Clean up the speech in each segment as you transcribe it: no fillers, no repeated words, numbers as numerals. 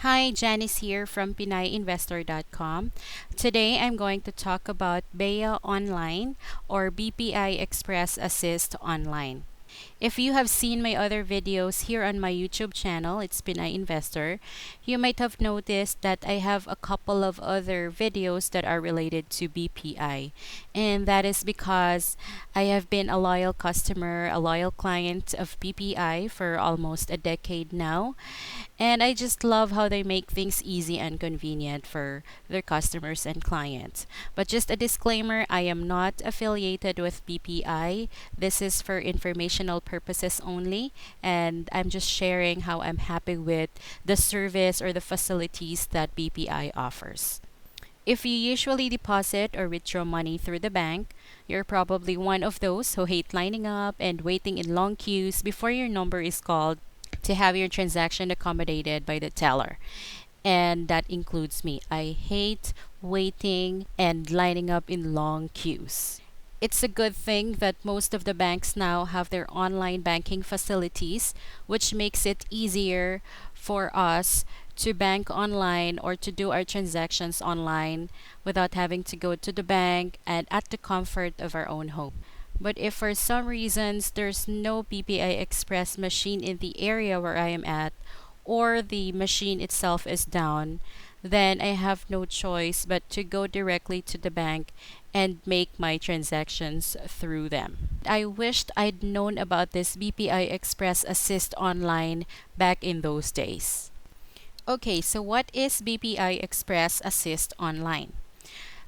Hi, Janice here from PinayInvestor.com. Today I'm going to talk about BEA Online or BPI Express Assist Online. If you have seen my other videos here on my YouTube channel, it's BPI Investor, you might have noticed that I have a couple of other videos that are related to BPI. And that is because I have been a loyal customer, a loyal client of BPI for almost a decade now. And I just love how they make things easy and convenient for their customers and clients. But just a disclaimer, I am not affiliated with BPI. This is for informational purposes only, and I'm just sharing how I'm happy with the service or the facilities that BPI offers. If you usually deposit or withdraw money through the bank, you're probably one of those who hate lining up and waiting in long queues before your number is called to have your transaction accommodated by the teller. And that includes me. I hate waiting and lining up in long queues. It's a good thing that most of the banks now have their online banking facilities, which makes it easier for us to bank online or to do our transactions online without having to go to the bank and at the comfort of our own home. But if for some reasons there's no BPI Express machine in the area where I am at, or the machine itself is down, then I have no choice but to go directly to the bank and make my transactions through them. I wished I'd known about this BPI Express Assist Online back in those days. Okay, so what is BPI Express Assist Online?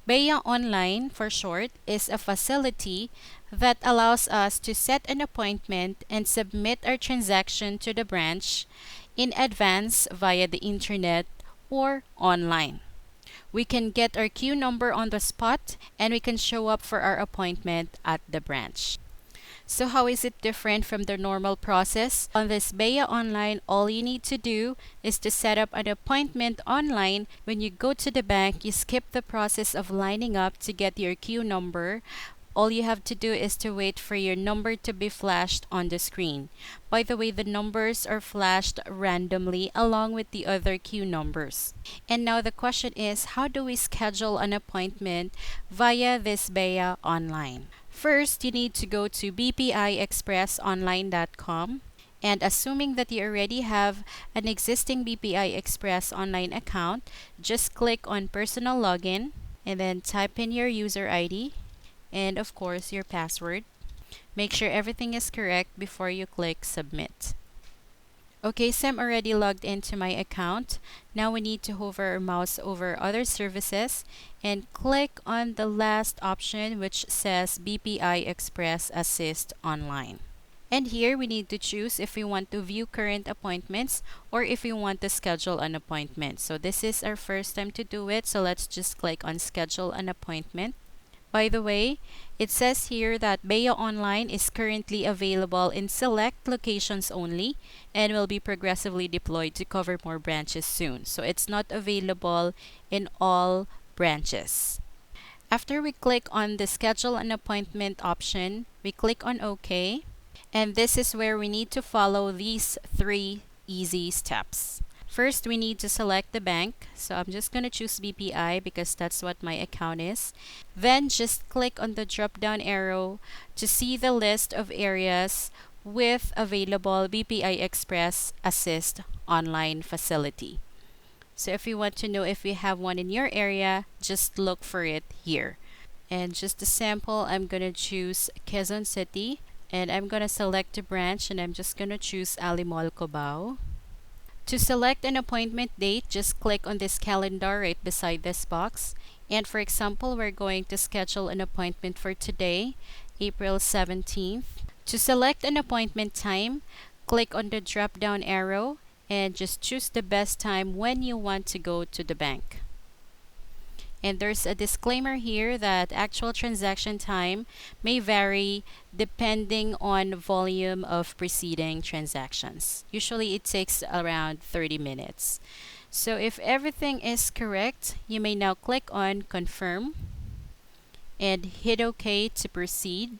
BEA Online, for short, is a facility that allows us to set an appointment and submit our transaction to the branch in advance via the internet or online. We can get our queue number on the spot and we can show up for our appointment at the branch. So how is it different from the normal process? On this BEA Online, all you need to do is to set up an appointment online. When you go to the bank, you skip the process of lining up to get your queue number. All you have to do is to wait for your number to be flashed on the screen. By the way, the numbers are flashed randomly along with the other queue numbers. And now the question is, how do we schedule an appointment via this BEA Online? First, you need to go to bpiexpressonline.com. And assuming that you already have an existing BPI Express Online account, just click on Personal Login and then type in your user ID and of course your password. Make sure everything is correct before you click Submit. Okay, so I'm already logged into my account. Now we need to hover our mouse over Other Services and click on the last option which says BPI Express Assist Online. And here we need to choose if we want to view current appointments or if we want to schedule an appointment. So this is our first time to do it, so let's just click on Schedule an Appointment. By the way, it says here that BEA Online is currently available in select locations only and will be progressively deployed to cover more branches soon. So it's not available in all branches. After we click on the Schedule an Appointment option, we click on OK. And this is where we need to follow these 3 easy steps. First, we need to select the bank. So I'm just going to choose BPI because that's what my account is. Then just click on the drop down arrow to see the list of areas with available BPI Express Assist Online facility. So if you want to know if you have one in your area, just look for it here. And just a sample, I'm going to choose Quezon City. And I'm going to select a branch and I'm just going to choose Alimol Cubao. To select an appointment date, just click on this calendar right beside this box. And for example, we're going to schedule an appointment for today, April 17th. To select an appointment time, click on the drop down arrow and just choose the best time when you want to go to the bank. And there's a disclaimer here that actual transaction time may vary depending on volume of preceding transactions. Usually it takes around 30 minutes. So if everything is correct, you may now click on Confirm and hit OK to proceed.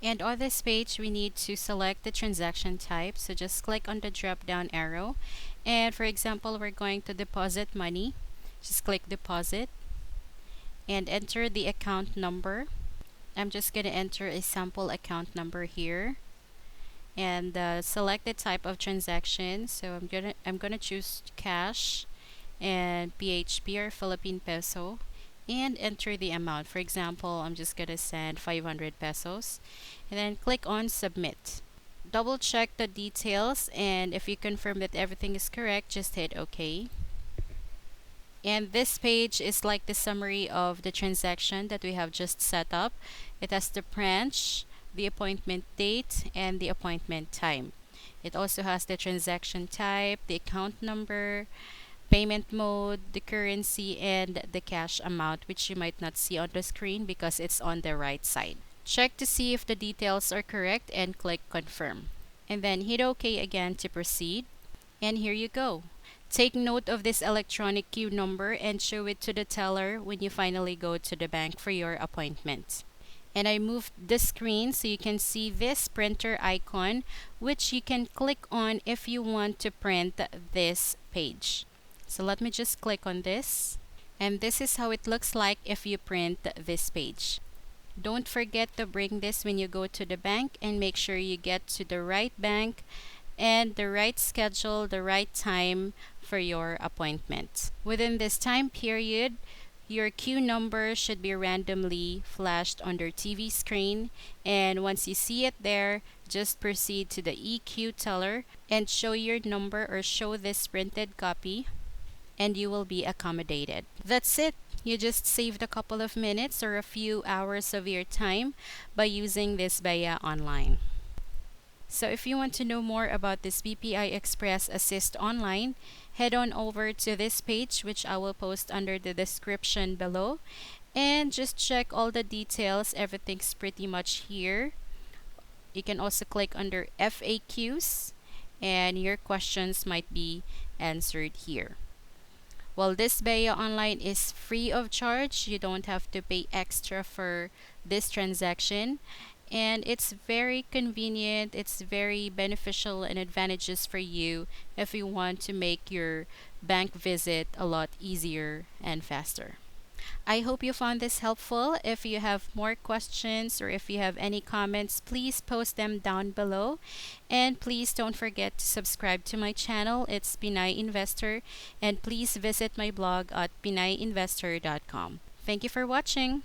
And on this page, we need to select the transaction type. So just click on the drop down arrow And for example, we're going to deposit money. Just click deposit and enter the account number. I'm just going to enter a sample account number here and select the type of transaction. So I'm gonna choose cash and PHP or Philippine peso and enter the amount. For example, I'm just gonna send 500 pesos and then click on submit. Double check the details, and if you confirm that everything is correct, just hit OK. And this page is like the summary of the transaction that we have just set up. It has the branch, the appointment date, and the appointment time. It also has the transaction type, the account number, payment mode, the currency, and the cash amount, which you might not see on the screen because it's on the right side. Check to see if the details are correct and click confirm. And then hit OK again to proceed. And here you go. Take note of this electronic queue number and show it to the teller when you finally go to the bank for your appointment. And I moved the screen so you can see this printer icon, which you can click on if you want to print this page. So let me just click on this. And this is how it looks like if you print this page. Don't forget to bring this when you go to the bank, and make sure you get to the right bank and the right schedule, the right time for your appointment. Within this time period, your queue number should be randomly flashed on your TV screen, and once you see it there, just proceed to the EQ teller and show your number or show this printed copy, and you will be accommodated. That's it. You just saved a couple of minutes or a few hours of your time by using this BEA Online. So if you want to know more about this BPI Express Assist Online, head on over to this page, which I will post under the description below, and just check all the details. Everything's pretty much here. You can also click under FAQs, and your questions might be answered here. Well, this BEA Online is free of charge. You don't have to pay extra for this transaction. And it's very convenient, it's very beneficial and advantageous for you if you want to make your bank visit a lot easier and faster. I hope you found this helpful. If you have more questions or if you have any comments, please post them down below. And please don't forget to subscribe to my channel. It's Pinay Investor. And please visit my blog at pinayinvestor.com. Thank you for watching.